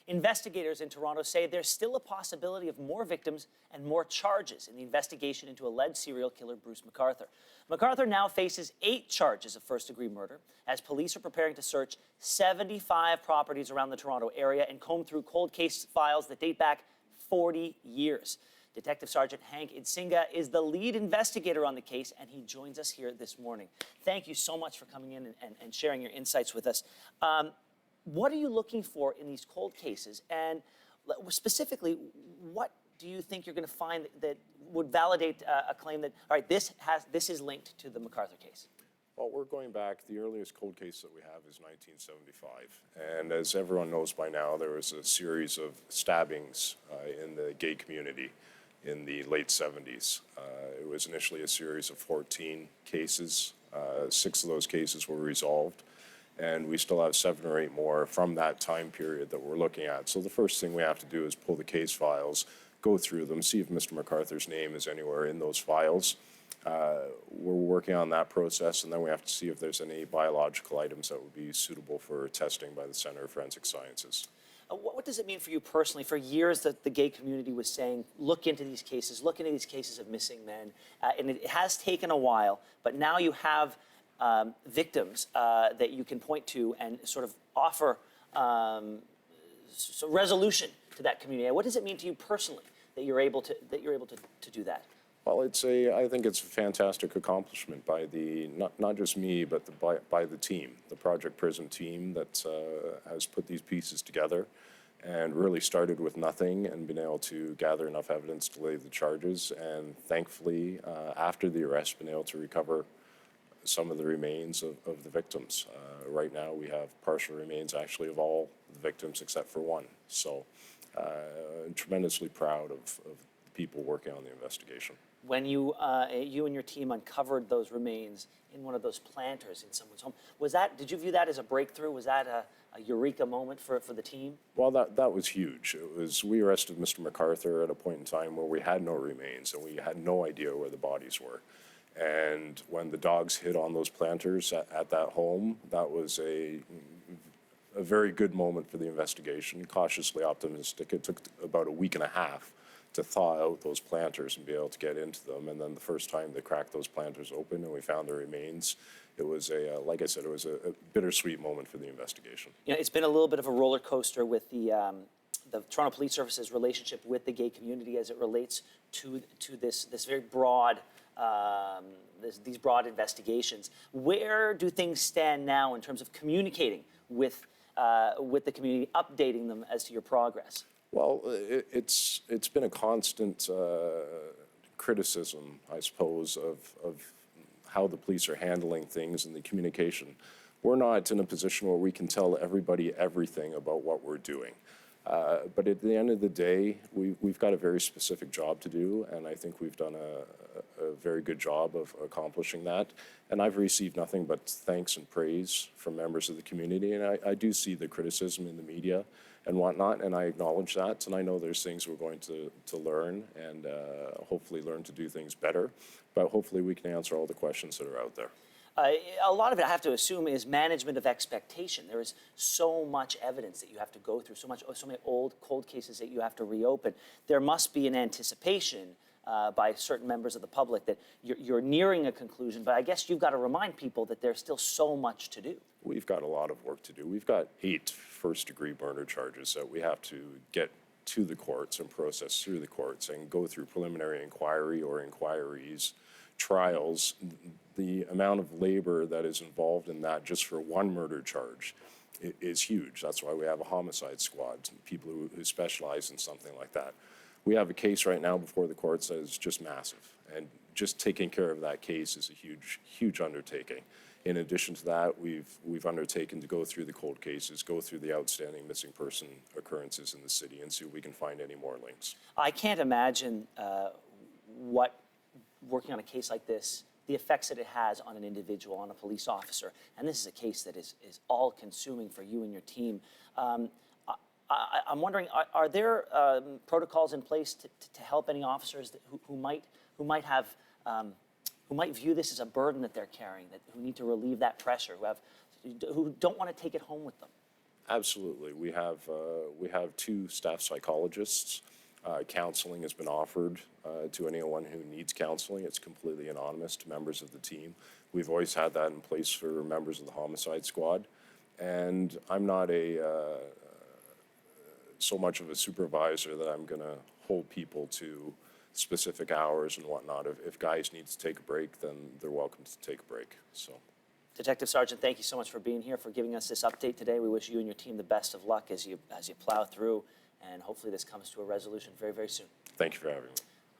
Investigators in Toronto say there's still a possibility of more victims and more charges in the investigation into alleged serial killer Bruce McArthur. McArthur now faces 8 charges of first-degree murder as police are preparing to search 75 properties around the Toronto area and comb through cold case files that date back 40 years. Detective Sergeant Hank Idsinga is the lead investigator on the case, and he joins us here this morning. Thank you so much for coming in and sharing your insights with us. What are you looking for in these cold cases? And specifically, what do you think you're going to find that would validate a claim that, all right, this is linked to the McArthur case? Well, we're going back, the earliest cold case that we have is 1975. And as everyone knows by now, there was a series of stabbings in the gay community in the late 70s. It was initially a series of 14 cases. 6 of those cases were resolved. And we still have 7 or 8 more from that time period that we're looking at. So the first thing we have to do is pull the case files, go through them, see if Mr. McArthur's name is anywhere in those files. We're working on that process, and then we have to see if there's any biological items that would be suitable for testing by the Center of Forensic Sciences. What does it mean for you personally? For years that the gay community was saying, look into these cases of missing men. And it has taken a while, but now you have victims that you can point to and sort of offer resolution to that community. What does it mean to you personally that you're able to do that? Well, I think it's a fantastic accomplishment by not just me, but by the team, the Project Prism team that has put these pieces together and really started with nothing and been able to gather enough evidence to lay the charges. And thankfully, after the arrest, been able to recover some of the remains of the victims. Right now, we have partial remains actually of all the victims except for one. So I'm tremendously proud of the people working on the investigation. When you and your team uncovered those remains in one of those planters in someone's home, did you view that as a breakthrough? Was that a Eureka moment for the team? Well, that was huge. We arrested Mr. McArthur at a point in time where we had no remains and we had no idea where the bodies were. And when the dogs hit on those planters at that home, that was a very good moment for the investigation, cautiously optimistic. It took about a week and a half to thaw out those planters and be able to get into them. And then the first time they cracked those planters open and we found the remains, it was like I said, it was a bittersweet moment for the investigation. You know, it's been a little bit of a roller coaster with the Toronto Police Service's relationship with the gay community as it relates to this very broad, these broad investigations. Where do things stand now in terms of communicating with the community, updating them as to your progress? Well, it's been a constant criticism, I suppose, of how the police are handling things and the communication. We're not in a position where we can tell everybody everything about what we're doing. But at the end of the day, we've got a very specific job to do, and I think we've done a very good job of accomplishing that. And I've received nothing but thanks and praise from members of the community, and I do see the criticism in the media and whatnot, and I acknowledge that, and I know there's things we're going to learn and hopefully learn to do things better, but hopefully we can answer all the questions that are out there. A lot of it, I have to assume, is management of expectation. There is so much evidence that you have to go through, so many old cold cases that you have to reopen. There must be an anticipation by certain members of the public that you're nearing a conclusion, but I guess you've got to remind people that there's still so much to do. We've got a lot of work to do. We've got 8 first-degree murder charges that we have to get to the courts and process through the courts and go through preliminary inquiry or inquiries, trials. The amount of labor that is involved in that just for one murder charge is huge. That's why we have a homicide squad, people who specialize in something like that. We have a case right now before the courts that is just massive, and just taking care of that case is a huge, huge undertaking. In addition to that, we've undertaken to go through the cold cases, go through the outstanding missing person occurrences in the city, and see if we can find any more links. I can't imagine what working on a case like this, the effects that it has on an individual, on a police officer. And this is a case that is all-consuming for you and your team. I'm wondering, are there protocols in place to help any officers who might view this as a burden that they're carrying, who need to relieve that pressure, who don't want to take it home with them? Absolutely. We have 2 staff psychologists. Counseling has been offered to anyone who needs counseling. It's completely anonymous to members of the team. We've always had that in place for members of the homicide squad. And I'm not so much of a supervisor that I'm going to hold people to specific hours and whatnot. If guys need to take a break, then they're welcome to take a break. So. Detective Sergeant, thank you so much for being here, for giving us this update today. We wish you and your team the best of luck as you plow through, and hopefully this comes to a resolution very, very soon. Thank you for having me.